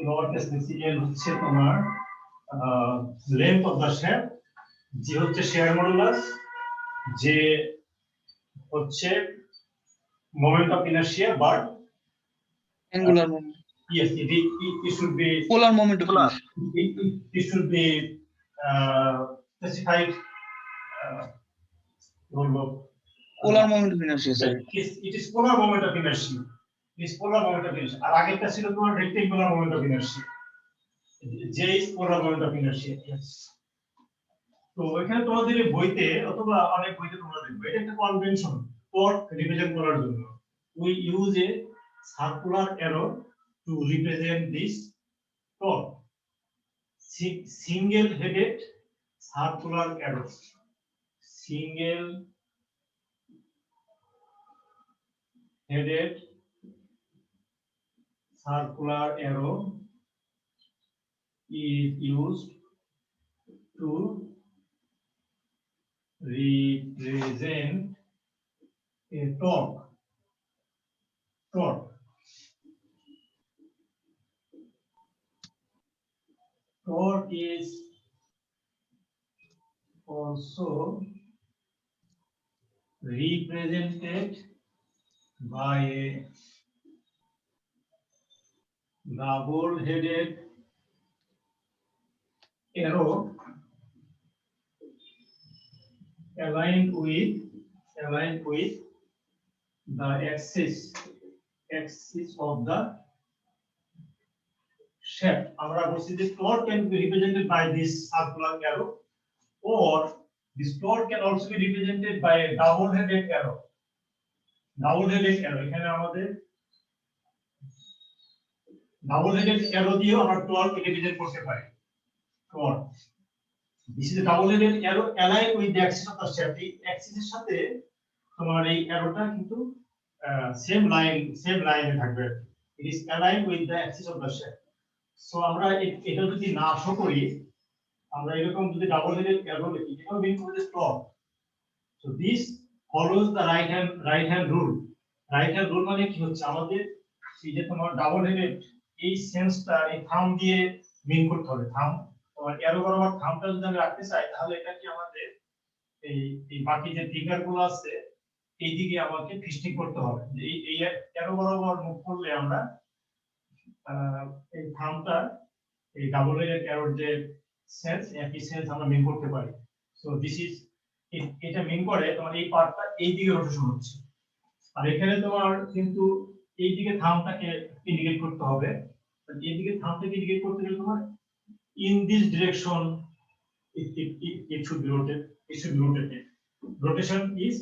lower case L হচ্ছে তোমার length of the shaft, G হচ্ছে shear modulus, J হচ্ছে moment of inertia, but angular moment. yes, it should be polar moment of it should be specified polar moment of inertia sir. it is polar moment of inertia. It is polar moment of inertia. আর আগেরটা ছিল তোমার rectangular moment of inertia. J is polar moment of inertia. Yes. তো এখানে তোমাদের বইতে অথবা অনেক বইতে তোমরা দেখবে এটা একটা কনভেনশন টর্ক রিপ্রেজেন্ট করার জন্য we use a circular arrow to represent this torque. Single headed circular arrow, single headed circular arrow is used to represent a torque. Torque is also represented by a double-headed arrow aligned with the axis of the shaft. আমরা বলছি যে plot can be represented by this circular arrow, or this plot can also be represented by a double-headed arrow. এখানে আমাদের double-headed arrow দিয়েও আমরা plot কে represent করতে পারি। plot, this is a double-headed arrow aligned with the axis of the shaft. এই axis এর সাথে তোমার এই অ্যারোটা কিন্তু সেম লাইনে থাকবে। it is aligned with the axis of the shaft. So আমরা এটা যদি না শো করি, আমরা এরকম যদি ডাবল হেডেড অ্যারো লিখি, এটাও মিন করে যে stop. So this follows the right hand rule. Right hand rule মানে কি হচ্ছে, আমাদের এই যে তোমার ডাবল হেডেড এই সেন্সটা এই থাম দিয়ে মিন করতে হবে। থাম তোমার অ্যারো বরাবর থামটা যদি আমি রাখতে চাই, তাহলে এটা কি আমাদের এই বাকি যে ফিগার গুলো আছে এই দিকে আমাকে ফিস্টিং করতে হবে। এই অ্যারো বরাবর মুভ করলে আমরা এই থামটা এই ডাবল হেডেড অ্যারোর যে সেন্স একই সেন্স আমরা মিন করতে পারি। সো দিস ইজ এটা মিন করে তোমার এই পার্টটা এই দিকে রোটেশন হচ্ছে, আর এখানে তোমার কিন্তু এই দিকে থামটাকে ইন্ডিকেট করতে হবে। এই দিকে থামটাকে ইন্ডিকেট করতে গেলে তোমার in this direction it should be rotated. Rotation is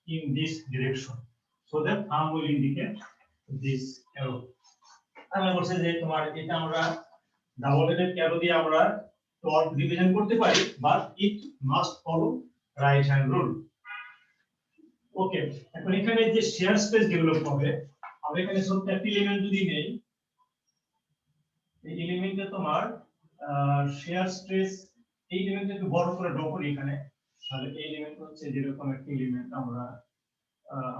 in this direction, so that thumb will indicate this arrow. আমরা বলছি যে তোমার এটা আমরা ডাবল হেডেড অ্যারো দিয়ে আমরা প্লট রিপ্রেজেন্ট করতে পারি, but it must follow right hand rule. Okay, এখন এখানে যে শেয়ার স্পেস ডেভেলপ হবে, আমরা এখানে ছোট্ট একটা এলিমেন্ট যদি নেই, এই এলিমেন্টে তোমার শেয়ার স্পেস, এই এলিমেন্টটা একটু বড় করে ড্র করি এখানে। তাহলে এই এলিমেন্ট হচ্ছে যেরকম একটা এলিমেন্ট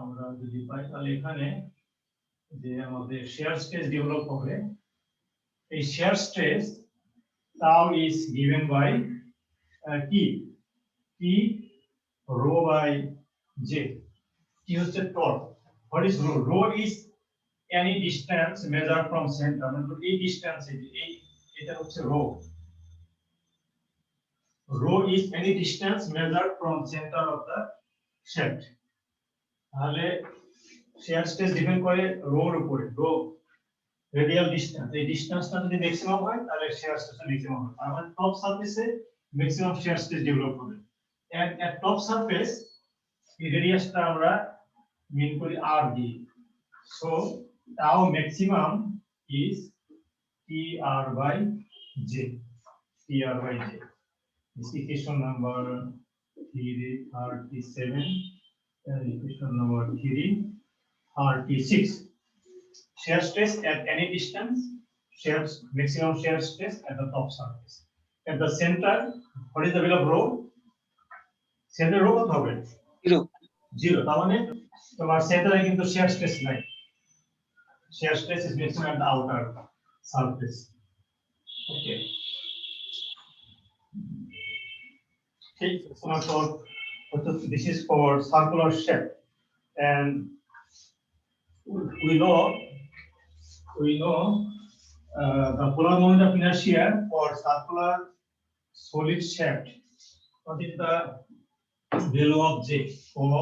আমরা যদি পাই, তাহলে এখানে যে আমাদের শেয়ার স্পেস ডেভেলপ হবে, এই share stress tau is given by t rho by j. T হচ্ছে torque. What is rho? Rho is any distance measured from center. মানে এই ডিসটেন্স, এটা হচ্ছে rho. Rho is any distance measured from center of the shaft. তাহলে share stress depend করে rho এর উপরে। rho radial distance, এই ডিসটেন্সটা যদি ম্যাক্সিমাম হয় তাহলে শেয়ার স্ট্রেসটা ম্যাক্সিমাম হবে। আর মানে টপ সারফেসে ম্যাক্সিমাম শেয়ার স্ট্রেস ডেভেলপ হবে। এট টপ সারফেস এই রেডিয়াসটা আমরা মিন করি r দিয়ে। So tau maximum is tr by j. This equation number 37 and equation number 36. Shear stress at any distance, maximum shear stress at the top surface. At the center, what is the value of rho? Center rho কত হবে? 0. তার মানে তোমার সেন্টারে কিন্তু shear stress নাই। Shear stress is maximum at the outer surface. Okay. So this is for circular shape, and we know the polar moment of inertia for circular solid shaft. What is the value of J for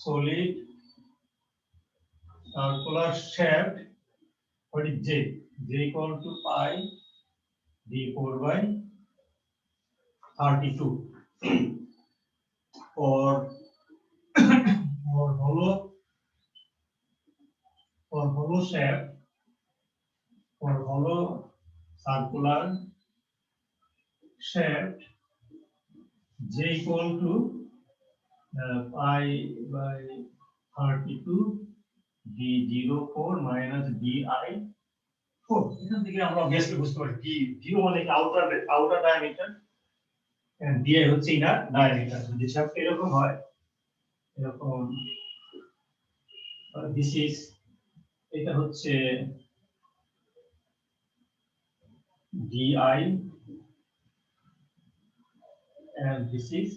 solid circular shaft? What is J? J equal to pi d4 by 32. For hollow shaft, for hollow circular shaft, J equal to pi by 32 d04 minus di4. এখান থেকে আমরা obviously বুঝতে পারি d0 মানে outer diameter and di হচ্ছে inner diameter. যদি shaft এরকম হয়, এরকম this is, এটা হচ্ছে di and this is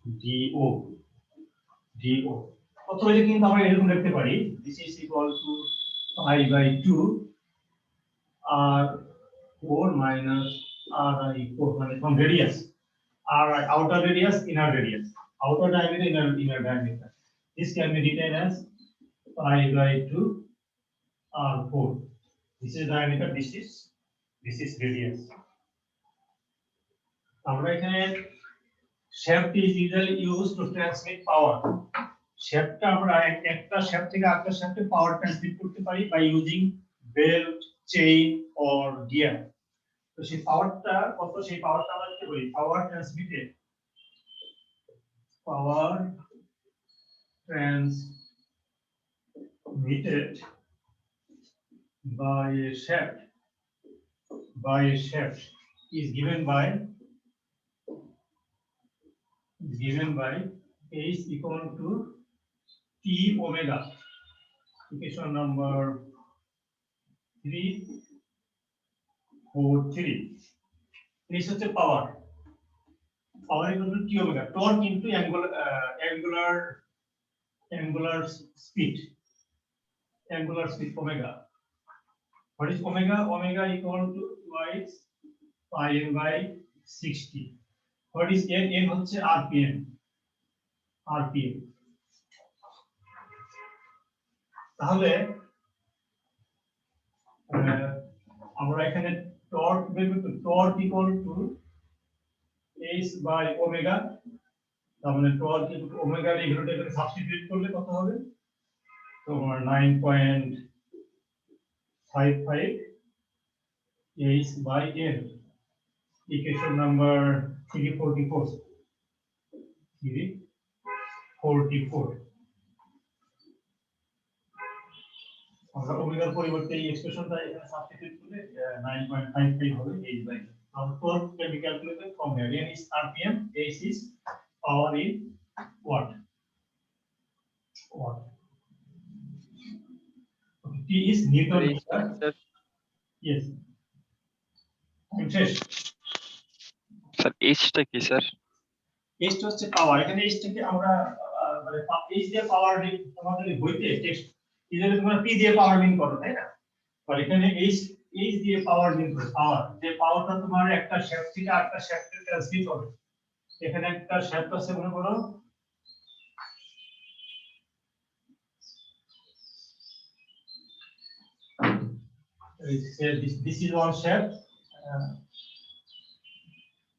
DO অথবা এটা কিন্তু আমরা এরকম লিখতে পারি this is equal to pi by 2 r4 minus ri4 মানে from radius r outer radius inner radius outer diameter inner diameter this can be written as pi by 2 r4 this is diameter this is radius আমরা এখানে shaft is usually used to transmit power shaft আমরা একটা shaft থেকে আরেকটা shaft এ power transmit করতে পারি by using belt chain or gear তো সেই পাওয়ারটা কত সেই পাওয়ারটা আমরা কি বলি power transmitted by a shaft is given by H equal to T omega. Equation number 343. This is the power. Power equal to T omega. Torque into angular speed. Angular speed omega. What is omega? Omega equal to twice pi n by 60. What is n? N হচ্ছে rpm. তাহলে আমরা এখানে torque বের করতে torque equal to h by omega তার মানে torque equal two omega এর ভ্যালুটা এখানে সাবস্টিটিউট করলে কত হবে তো আমার 9.55 h by n equation number 344 আমরা ওমেগার পরিবর্তে এই এক্সপ্রেশনটা এখানে সাবস্টিটিউট করলে 9.55 হবে h by our torque can be calculated from here n is rpm h is power in watt okay, t is newton meter yes I'm শেষ স্যার এইচটা কি sir h হচ্ছে পাওয়ার এখানে h থেকে আমরা মানে h দিয়ে পাওয়ার আমাদের বইতে টেক্সট ইদারে তোমরা p দিয়ে পাওয়ার মিন করো তাই না আর এখানে h দিয়ে পাওয়ার মিন করে পাওয়ার যে পাওয়ারটা তোমার একটা শ্যাফট থেকে আরেকটা শ্যাফটে ট্রান্সমিট হবে এখানে একটা শ্যাফট আছে মনে করো this is one shaft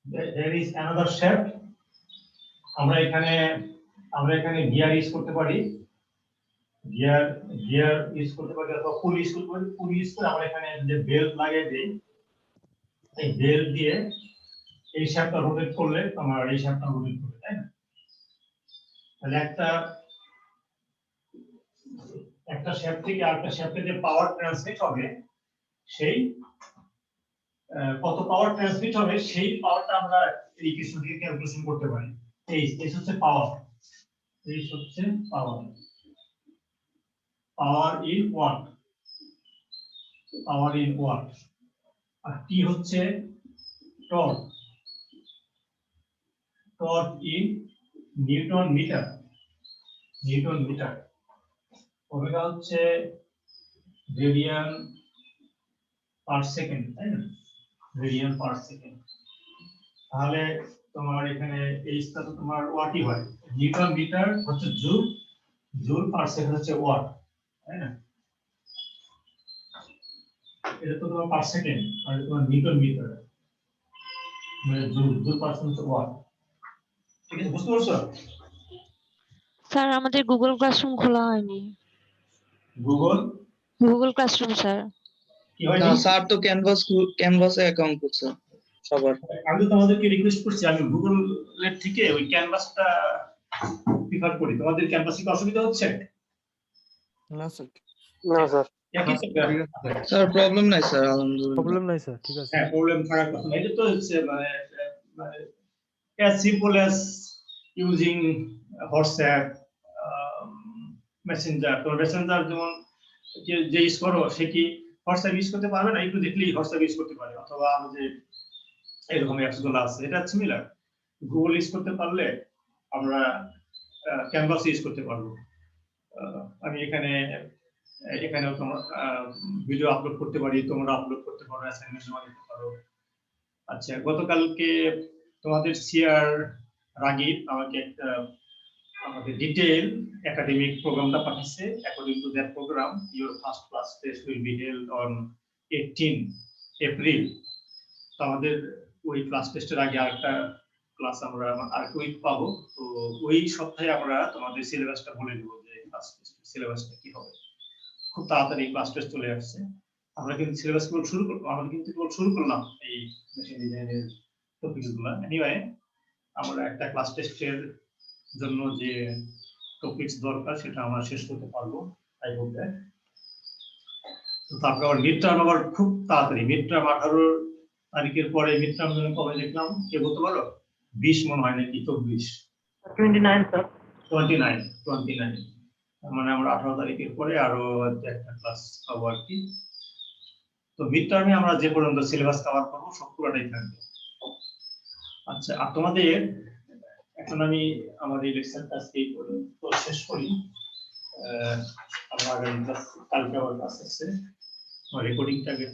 there is another shaft আমরা এখানে গিয়ার ইউজ করতে পারি গিয়ার ইউজ করতে পারি অথবা পুল ইউজ করতে পারি পুল ইউজ করে আমরা এখানে যে বেল্ট লাগিয়ে দেই এই বেল্ট দিয়ে এই শ্যাফটটা রোটেট করলে তোমার এই শ্যাফটটা রোটেট করবে তাই না তাহলে একটা শ্যাফট থেকে আরেকটা শ্যাফটে যে পাওয়ার ট্রান্সমিট হবে সেই কত পাওয়ার ট্রান্সমিট হবে সেই পাওয়ারটা আমরা এই কিছু দিয়ে ক্যালকুলেশন করতে পারি এই হচ্ছে পাওয়ার এই হচ্ছে পাওয়ার ইন ওয়াট আর টি হচ্ছে torque in newton metre omega হচ্ছে রেডিয়ান পার সেকেন্ড তাই না রেডিয়ান পার সেকেন্ড তাহলে তোমার এখানে এইটা তো তোমার ওয়াটই হয় নিউটন মিটার হচ্ছে জুল পার সেকেন্ড হচ্ছে ওয়াট তাই না এটা তো তোমার পার সেকেন্ড আর তোমার নিউটন মিটার মানে জুল পার সেকেন্ড হচ্ছে ওয়াট ঠিক আছে বুঝতে পারছো স্যার আমাদের গুগল ক্লাসরুম খোলা হয়নি গুগল ক্লাসরুম স্যার কি হয় না স্যার তো ক্যানভাসে অ্যাকাউন্ট করছে সবার আমি তো তোমাদেরকে রিকোয়েস্ট করছি আমি গুগলের থেকে ওই ক্যানভাসটা প্রিফার করি তোমাদের ক্যানভাসে কি অসুবিধা হচ্ছে না স্যার একই স্যার প্রবলেম নাই স্যার আলহামদুলিল্লাহ প্রবলেম নাই স্যার ঠিক আছে হ্যাঁ প্রবলেম থাকার কথা না এটা তো হচ্ছে মানে as simple as using WhatsApp Messenger তো মেসেঞ্জার যেমন যে ইউজ করো সে কি WhatsApp ইউজ করতে পারবে না একটু দেখলেই WhatsApp ইউজ করতে পারে অথবা যে এরকম অ্যাপস গুলো আছে এটা সিমিলার গুগল ইউজ করতে পারলে আমরা ক্যানভাস ইউজ করতে পারবো। আমি এখানেও তোমরা ভিডিও আপলোড করতে পারি, তোমরা আপলোড করতে পারো, অ্যাসাইনমেন্ট জমা দিতে পারো। আচ্ছা, গতকালকে তোমাদের সিআর রাগিব আমাকে একটা আমাদের ডিটেইল একাডেমিক প্রোগ্রামটা পাঠিয়েছে। According to that program, your first class test will be held on 18 April. তো আমাদের ওই ক্লাস টেস্টের আগে আরেকটা ক্লাস আমরা আরেকটা উইক পাবো। তো ওই সপ্তাহে আমরা তোমাদের সিলেবাসটা বলে দেবো যে ক্লাস টেস্টের সিলেবাসটা কি হবে। খুব তাড়াতাড়ি ক্লাস টেস্ট চলে আসছে। আমরা কিন্তু সিলেবাস শুরু করলাম এই মেশিন ডিজাইনের টপিকগুলো। এনিওয়ে, আমরা একটা ক্লাস টেস্টের জন্য যে টপিকস দরকার সেটা আমরা শেষ করতে পারবো, আই হোপ দ্যাট। তো তারপর আবার মিড টার্ম আবার খুব তাড়াতাড়ি, মিড টার্ম 18 তারিখের পরে মিড টার্ম জন্য কবে দেখলাম, কে বলতে পারো? 20 মনে হয় নাকি 24? 29 স্যার। 29 মানে আমরা 18 তারিখের পরে আরো একটা ক্লাস পাবো আর কি। তো মিড টার্মে আমরা যে পর্যন্ত সিলেবাস কভার করবো সব পুরোটাই থাকবে। আচ্ছা, আর তোমাদের এখন আমি আমার এই লেকচারটা আজকে তো শেষ করি। আমরা আগামী ক্লাস কালকে আবার ক্লাস আছে, রেকর্ডিংটাকে